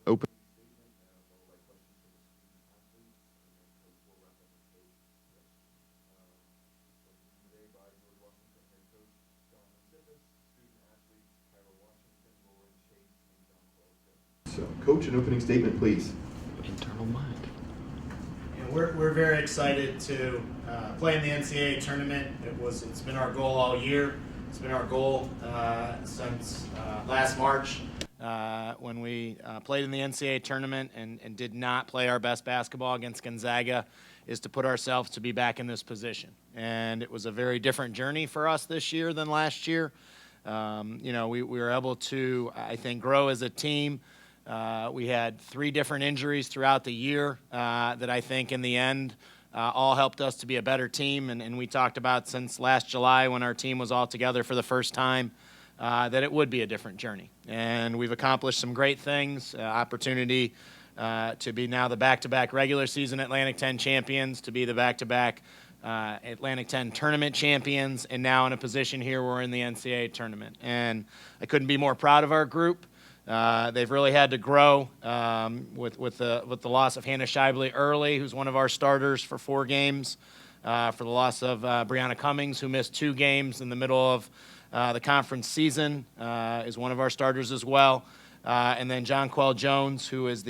Open. So, Coach, an opening statement, please. Internal mind. We're very excited to play in the NCAA tournament. It's been our goal all year. It's been our goal since last March when we played in the NCAA tournament and did not play our best basketball against Gonzaga, is to put ourselves to be back in this position. And it was a very different journey for us this year than last year. We were able to, I think, grow as a team. We had 3 different injuries throughout the year that I think in the end all helped us to be a better team. And we talked about since last July when our team was all together for the first time that it would be a different journey. And we've accomplished some great things, opportunity to be now the back-to-back regular season Atlantic 10 champions, to be the back-to-back Atlantic 10 tournament champions, and now in a position here where we're in the NCAA tournament. And I couldn't be more proud of our group. They've really had to grow with the loss of Hannah Shively early, who's one of our starters for 4 games, for the loss of Brianna Cummings, who missed 2 games in the middle of the conference season, is one of our starters as well. And then Jonquel Jones, who is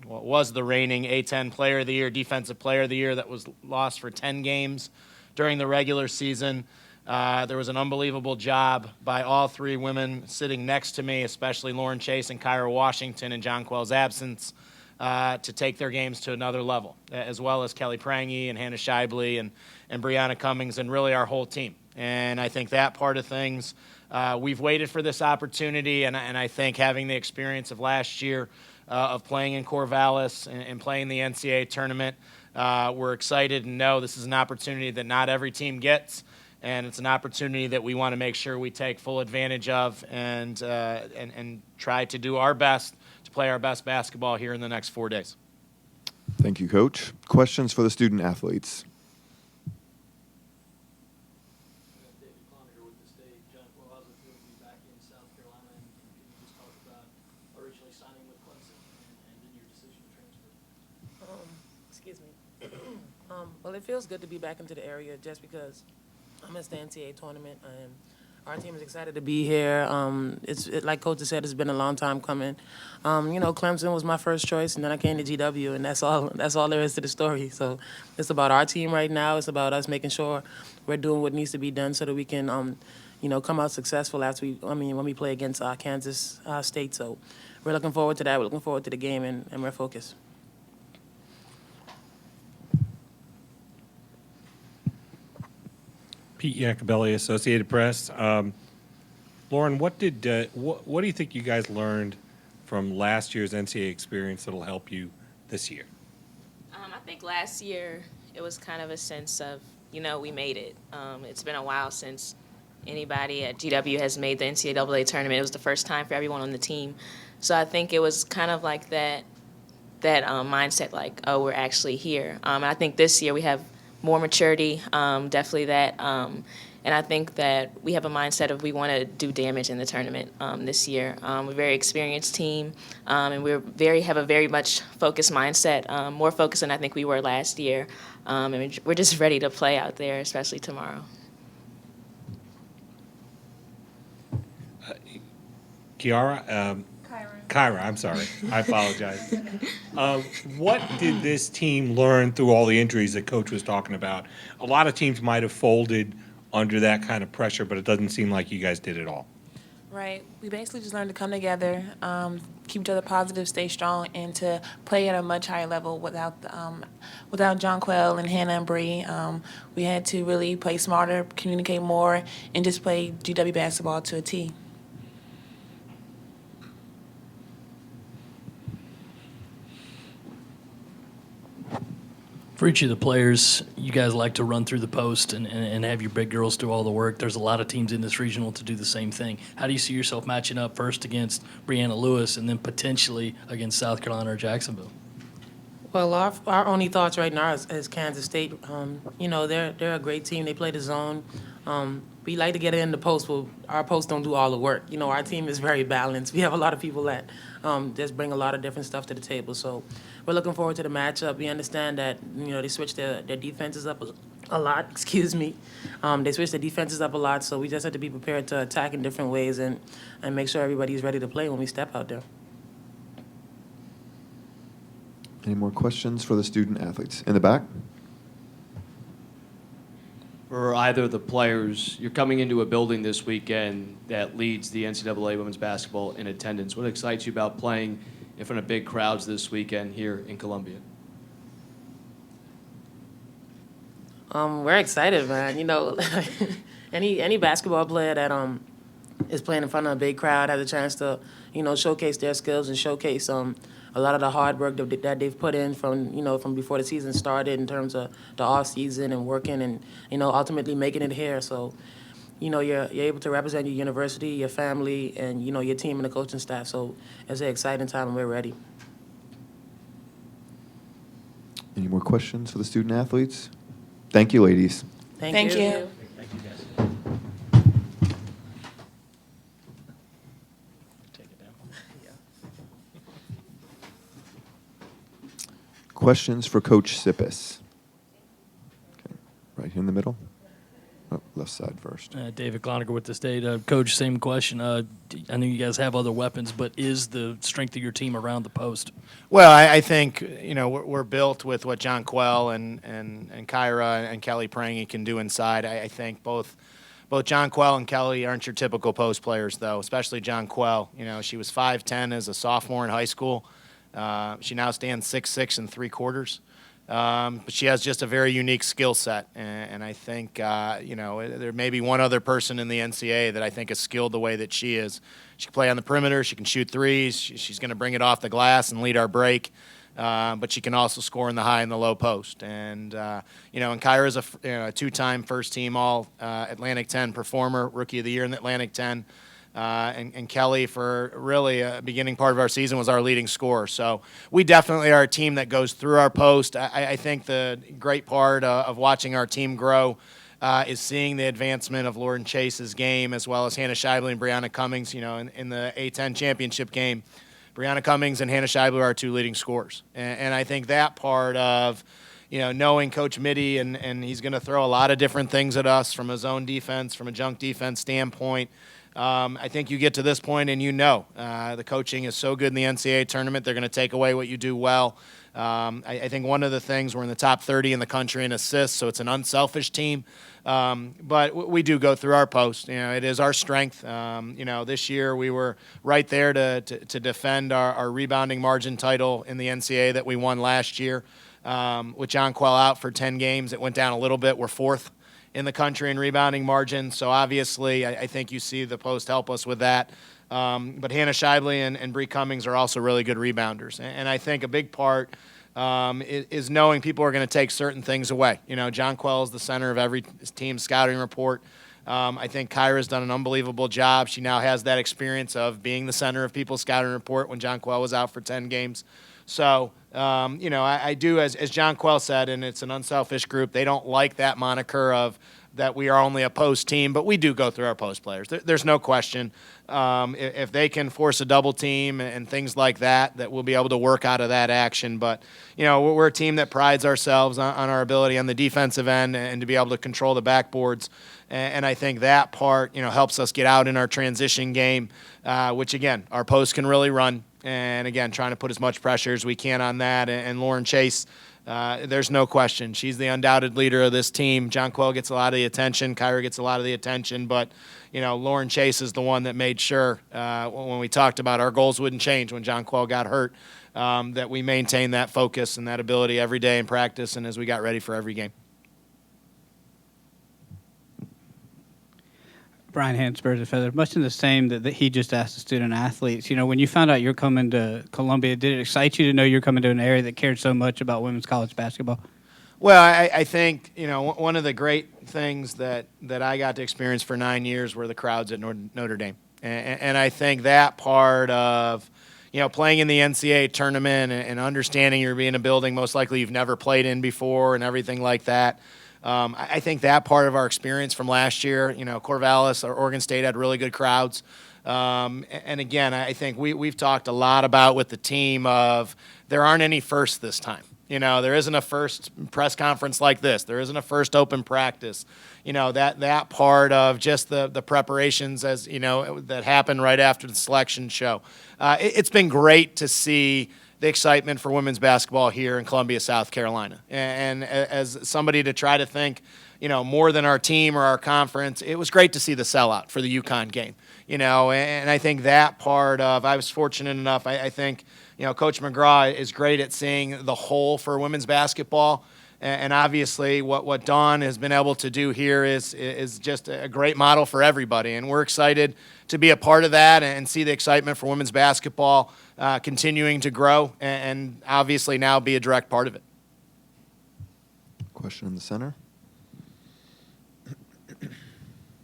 was the reigning A10 Player of the Year, Defensive Player of the Year, that was lost for 10 games during the regular season. There was an unbelievable job by all 3 women sitting next to me, especially Lauren Chase and Kyra Washington in Jonquel's absence, to take their games to another level, as well as Kelly Prangy and Hannah Shively and Brianna Cummings and really our whole team. And I think that part of things, we've waited for this opportunity, and I think having the experience of last year of playing in Corvallis and playing the NCAA tournament, we're excited and know this is an opportunity that not every team gets. And it's an opportunity that we want to make sure we take full advantage of and try to do our best to play our best basketball here in the next 4 days. Thank you, Coach. Questions for the student athletes? David Cloninger with the state. Jonquel, how's it feel to be back in South Carolina? And can you just talk about originally signing with Clemson and then your decision to transfer? Excuse me. Well, it feels good to be back into the area just because I'm at the NCAA tournament, and our team is excited to be here. Like Coach said, it's been a long time coming. Clemson was my first choice, and then I came to GW, and that's all there is to the story. So it's about our team right now. It's about us making sure we're doing what needs to be done so that we can, come out successful when we play against Kansas State. So we're looking forward to that. We're looking forward to the game, and we're focused. Pete Iacobelli, Associated Press. Lauren, what do you think you guys learned from last year's NCAA experience that'll help you this year? I think last year it was kind of a sense of, we made it. It's been a while since anybody at GW has made the NCAA tournament. It was the first time for everyone on the team. So I think it was kind of like that mindset, like, oh, we're actually here. And I think this year we have more maturity, definitely that. And I think that we have a mindset of we want to do damage in the tournament this year. We're a very experienced team, and have a very much focused mindset, more focused than I think we were last year. And we're just ready to play out there, especially tomorrow. Kyra, I'm sorry. I apologize. What did this team learn through all the injuries that Coach was talking about? A lot of teams might have folded under that kind of pressure, but it doesn't seem like you guys did at all. Right. We basically just learned to come together, keep each other positive, stay strong, and to play at a much higher level without Jonquel and Hannah and Bree. We had to really play smarter, communicate more, and just play GW basketball to a T. For each of the players, you guys like to run through the post and have your big girls do all the work. There's a lot of teams in this regional to do the same thing. How do you see yourself matching up first against Brianna Lewis and then potentially against South Carolina or Jacksonville? Well, our only thoughts right now is Kansas State. They're a great team. They play the zone. We like to get it in the post, but our posts don't do all the work. Our team is very balanced. We have a lot of people that just bring a lot of different stuff to the table. So we're looking forward to the matchup. We understand that, they switched their defenses up a lot, excuse me. They switched their defenses up a lot, so we just have to be prepared to attack in different ways and make sure everybody's ready to play when we step out there. Any more questions for the student athletes? In the back? For either of the players, you're coming into a building this weekend that leads the NCAA women's basketball in attendance. What excites you about playing in front of big crowds this weekend here in Columbia? We're excited, man. Any basketball player that is playing in front of a big crowd has a chance to, showcase their skills and showcase a lot of the hard work that they've put in from before the season started in terms of the off season and working and ultimately making it here. So, you're able to represent your university, your family, and your team and the coaching staff. So it's an exciting time and we're ready. Any more questions for the student athletes? Thank you, ladies. Thank you. Questions for Coach Sippis? Okay. Right here in the middle. Oh, left side first. David Cloninger with the state. Coach, same question. I know you guys have other weapons, but is the strength of your team around the post? Well, I think we're built with what John Quell and Kyra and Kelly Prangy can do inside. I think both John Quell and Kelly aren't your typical post players, though. Especially John Quell. She was 5'10" as a sophomore in high school. She now stands 6'6"3/4. But she has just a very unique skill set, and I think there may be one other person in the NCAA that I think is skilled the way that she is. She can play on the perimeter, she can shoot threes, she's going to bring it off the glass and lead our break, but she can also score in the high and the low post. And and Kyra is a two-time first-team All Atlantic 10 performer, Rookie of the Year in the Atlantic 10. And Kelly, for really a beginning part of our season, was our leading scorer. So we definitely are a team that goes through our post. I think the great part of watching our team grow is seeing the advancement of Lauren Chase's game, as well as Hannah Scheibler and Brianna Cummings. In the A10 championship game, Brianna Cummings and Hannah Scheibler are our two leading scorers. And I think that part of knowing Coach Mitty, and he's going to throw a lot of different things at us from a zone defense, from a junk defense standpoint. I think you get to this point and the coaching is so good in the NCAA tournament, they're going to take away what you do well. I think one of the things, we're in the top 30 in the country in assists, so it's an unselfish team. But we do go through our post. It is our strength. This year we were right there to defend our rebounding margin title in the NCAA that we won last year. With John Quell out for 10 games, it went down a little bit. We're fourth in the country in rebounding margin. So obviously, I think you see the post help us with that. But Hannah Scheibler and Bree Cummings are also really good rebounders. And I think a big part is knowing people are going to take certain things away. John Quell is the center of every team's scouting report. I think Kyra's done an unbelievable job. She now has that experience of being the center of people's scouting report when John Quell was out for 10 games. So, I do, as John Quell said, and it's an unselfish group, they don't like that moniker of that we are only a post team, but we do go through our post players. There's no question. If they can force a double team and things like that we'll be able to work out of that action. But, we're a team that prides ourselves on our ability on the defensive end and to be able to control the backboards. And I think that part, helps us get out in our transition game, which, again, our post can really run. And, again, trying to put as much pressure as we can on that. And Lauren Chase, there's no question. She's the undoubted leader of this team. John Quell gets a lot of the attention. Kyra gets a lot of the attention. But, Lauren Chase is the one that made sure when we talked about our goals wouldn't change when John Quell got hurt, that we maintain that focus and that ability every day in practice and as we got ready for every game. Brian Hansberg, the Feather, much in the same that he just asked the student athletes. When you found out you're coming to Columbia, did it excite you to know you're coming to an area that cared so much about women's college basketball? Well, I think, one of the great things that I got to experience for 9 years were the crowds at Notre Dame. And I think that part of, playing in the NCAA tournament and understanding you're in a building most likely you've never played in before and everything like that, I think that part of our experience from last year, Corvallis or Oregon State had really good crowds. And again, I think we've talked a lot about with the team of there aren't any firsts this time. There isn't a first press conference like this. There isn't a first open practice. That part of just the preparations that happened right after the selection show. It's been great to see the excitement for women's basketball here in Columbia, South Carolina. And as somebody to try to think, more than our team or our conference, it was great to see the sellout for the UConn game. And I think that part of, I was fortunate enough, I think, Coach McGraw is great at seeing the whole for women's basketball. And obviously what Dawn has been able to do here is just a great model for everybody. And we're excited to be a part of that and see the excitement for women's basketball continuing to grow and obviously now be a direct part of it. Question in the center.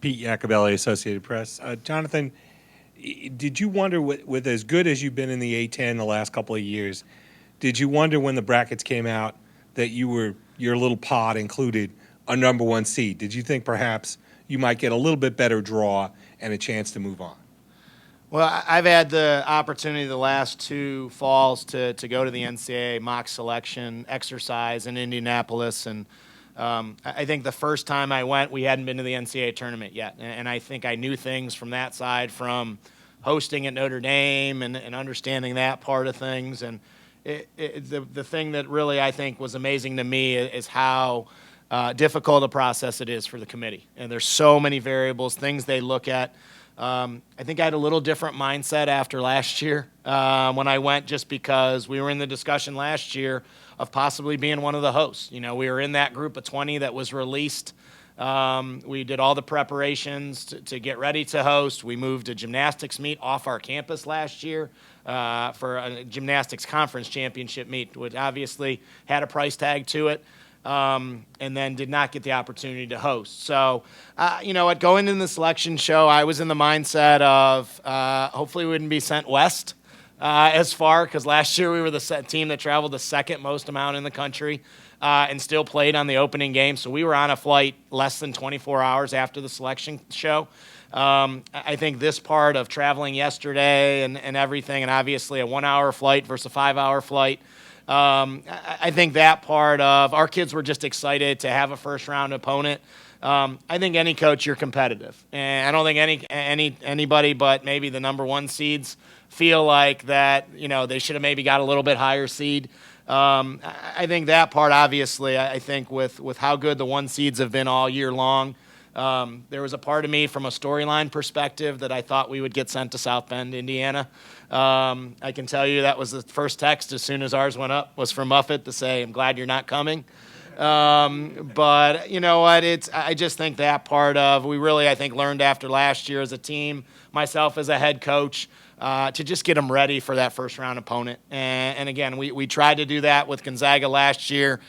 Pete Iacobelli, Associated Press. Jonathan, did you wonder, with as good as you've been in the A-10 the last couple of years, did you wonder when the brackets came out that your little pod included a number one seed? Did you think perhaps you might get a little bit better draw and a chance to move on? Well, I've had the opportunity the last 2 falls to go to the NCAA mock selection exercise in Indianapolis, and I think the first time I went, we hadn't been to the NCAA tournament yet, and I think I knew things from that side, from hosting at Notre Dame and understanding that part of things. And the thing that really I think was amazing to me is how difficult a process it is for the committee. And there's so many variables, things they look at. I think I had a little different mindset after last year when I went, just because we were in the discussion last year of possibly being one of the hosts. We were in that group of 20 that was released. We did all the preparations to get ready to host. We moved a gymnastics meet off our campus last year for a gymnastics conference championship meet, which obviously had a price tag to it. And then did not get the opportunity to host. So, going into the selection show, I was in the mindset of hopefully we wouldn't be sent west as far, because last year we were the team that traveled the second most amount in the country and still played on the opening game. So we were on a flight less than 24 hours after the selection show. I think this part of traveling yesterday and everything, and obviously a 1-hour flight versus a 5-hour flight, I think that part of our kids were just excited to have a first-round opponent. I think any coach, you're competitive, and I don't think anybody but maybe the number one seeds feel like that. They should have maybe got a little bit higher seed. I think that part, obviously, I think with how good the 1 seeds have been all year long. There was a part of me from a storyline perspective that I thought we would get sent to South Bend, Indiana. I can tell you that was the first text as soon as ours went up was from Muffet to say, I'm glad you're not coming. But you know what, I just think that part of, we really, I think, learned after last year as a team, myself as a head coach, to just get them ready for that first round opponent. And again, we tried to do that with Gonzaga last year.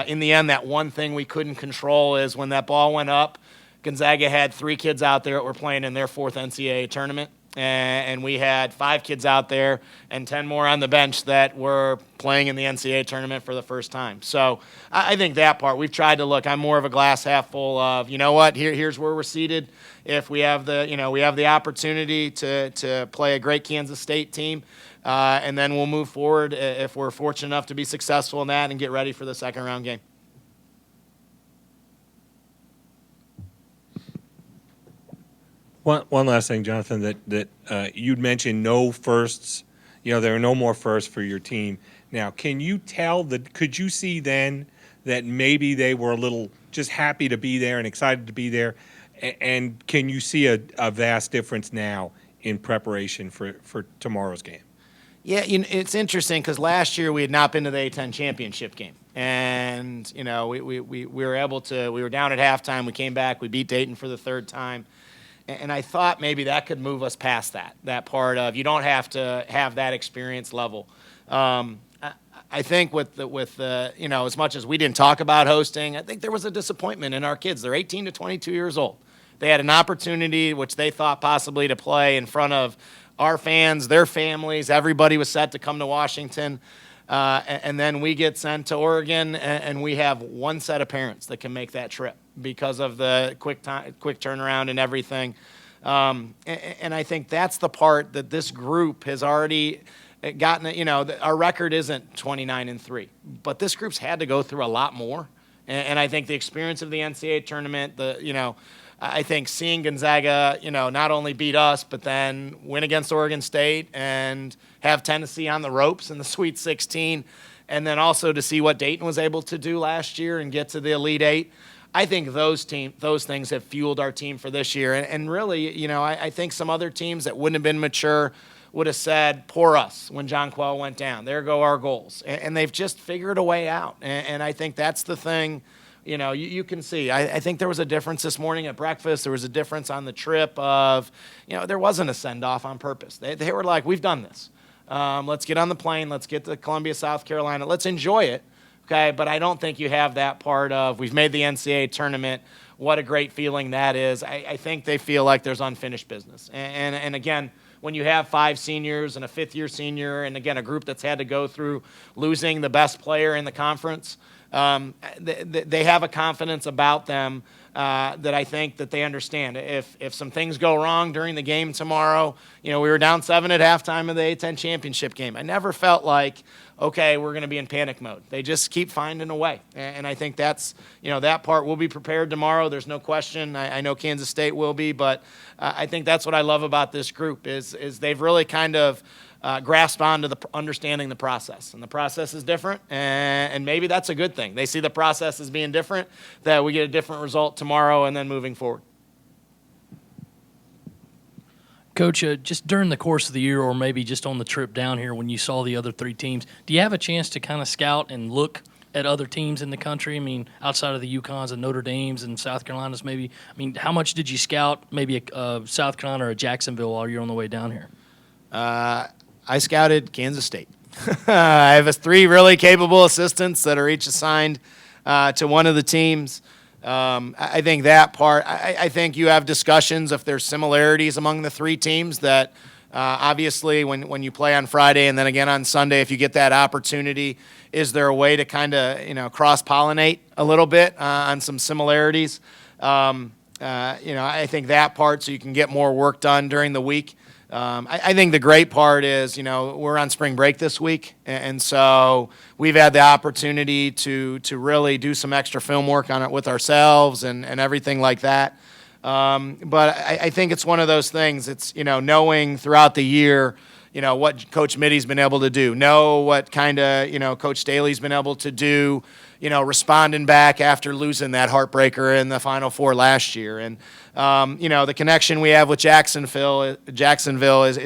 In the end, that one thing we couldn't control is when that ball went up, Gonzaga had 3 kids out there that were playing in their 4th NCAA tournament, and we had 5 kids out there and 10 more on the bench that were playing in the NCAA tournament for the first time. So I think that part, we've tried to look, I'm more of a glass half full of, you know what, here's where we're seated. If we have the opportunity to play a great Kansas State team, and then we'll move forward if we're fortunate enough to be successful in that and get ready for the second round game. One last thing, Jonathan, that you'd mentioned no firsts. There are no more firsts for your team. Now, could you see then that maybe they were a little just happy to be there and excited to be there? And can you see a vast difference now in preparation for tomorrow's game? Yeah, it's interesting because last year we had not been to the A-10 championship game. And, we were able to, we were down at halftime, we came back, we beat Dayton for the 3rd time. And I thought maybe that could move us past that part of you don't have to have that experience level. I think with the as much as we didn't talk about hosting, I think there was a disappointment in our kids. They're 18 to 22 years old. They had an opportunity, which they thought possibly to play in front of our fans, their families. Everybody was set to come to Washington. And then we get sent to Oregon, and we have 1 set of parents that can make that trip because of the quick turnaround and everything. And I think that's the part that this group has already gotten. Our record isn't 29-3, but this group's had to go through a lot more. And I think the experience of the NCAA tournament, I think seeing Gonzaga, not only beat us, but then win against Oregon State and have Tennessee on the ropes in the Sweet 16, and then also to see what Dayton was able to do last year and get to the Elite Eight. I think those things have fueled our team for this year. And really, I think some other teams that wouldn't have been mature would have said, poor us, when Jonquel went down. There go our goals. And they've just figured a way out. And I think that's the thing, you can see. I think there was a difference this morning at breakfast. There was a difference on the trip of, there wasn't a send-off on purpose. They were like, we've done this. Let's get on the plane. Let's get to Columbia, South Carolina. Let's enjoy it. Okay, but I don't think you have that part of we've made the NCAA tournament. What a great feeling that is. I think they feel like there's unfinished business. And again, when you have 5 seniors and a 5th-year senior, and again, a group that's had to go through losing the best player in the conference, they have a confidence about them that I think that they understand. If some things go wrong during the game tomorrow, we were down 7 at halftime of the A-10 championship game. I never felt like, okay, we're going to be in panic mode. They just keep finding a way. And I think that's, that part will be prepared tomorrow. There's no question. I know Kansas State will be, but I think that's what I love about this group is they've really kind of grasped onto understanding the process. And the process is different, and maybe that's a good thing. They see the process as being different, that we get a different result tomorrow and then moving forward. Coach, just during the course of the year or maybe just on the trip down here when you saw the other 3 teams, do you have a chance to kind of scout and look at other teams in the country? I mean, outside of the UConns and Notre Dames and South Carolinas maybe. I mean, how much did you scout maybe a South Carolina or a Jacksonville while you're on the way down here? I scouted Kansas State. I have 3 really capable assistants that are each assigned to one of the teams. I think that part, I think you have discussions if there's similarities among the 3 teams that obviously when you play on Friday and then again on Sunday, if you get that opportunity, is there a way to kind of, cross-pollinate a little bit on some similarities? I think that part so you can get more work done during the week. I think the great part is, we're on spring break this week, and so we've had the opportunity to really do some extra film work on it with ourselves and everything like that. But I think it's one of those things. It's, knowing throughout the year, what Coach Mitty's been able to do, know what kind of, Coach Staley's been able to do, responding back after losing that heartbreaker in the Final Four last year. And, the connection we have with Jacksonville is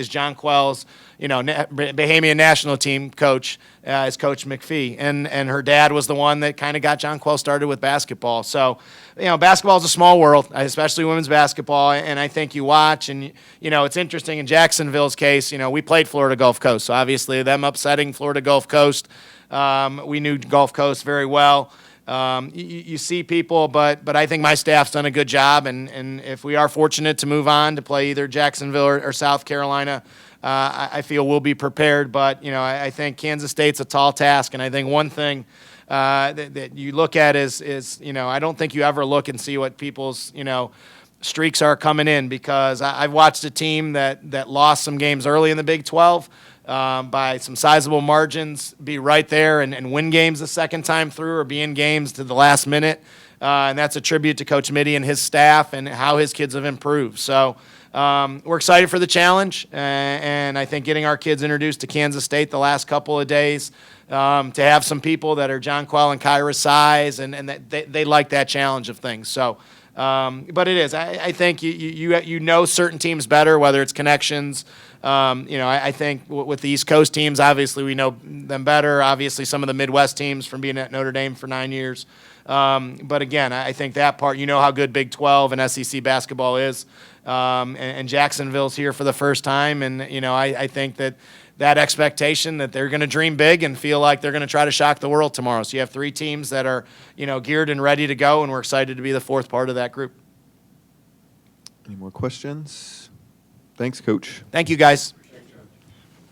Jonquel's, Bahamian national team coach is Coach McPhee. And her dad was the one that kind of got Jonquel started with basketball. So, basketball is a small world, especially women's basketball. And I think you watch and, it's interesting in Jacksonville's case, we played Florida Gulf Coast. So obviously them upsetting Florida Gulf Coast, we knew Gulf Coast very well. You see people, but I think my staff's done a good job, and if we are fortunate to move on to play either Jacksonville or South Carolina, I feel we'll be prepared. But, I think Kansas State's a tall task, and I think one thing that you look at is I don't think you ever look and see what people's, streaks are coming in, because I've watched a team that lost some games early in the Big 12, by some sizable margins, be right there and win games the second time through or be in games to the last minute. And that's a tribute to Coach Mitty and his staff and how his kids have improved. So we're excited for the challenge. And I think getting our kids introduced to Kansas State the last couple of days, to have some people that are Jonquel and Kyra's size, and that they like that challenge of things. So, but it is. I think you know certain teams better, whether it's connections. I think with the East Coast teams, obviously we know them better. Obviously, some of the Midwest teams from being at Notre Dame for 9 years. But again, I think that part, how good Big 12 and SEC basketball is. And Jacksonville's here for the first time. And, I think that expectation that they're going to dream big and feel like they're going to try to shock the world tomorrow. So you have 3 teams that are, geared and ready to go, and we're excited to be the 4th part of that group. Any more questions? Thanks, Coach. Thank you, guys.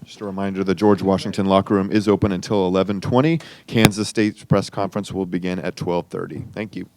Just a reminder, the George Washington locker room is open until 11:20. Kansas State's press conference will begin at 12:30. Thank you.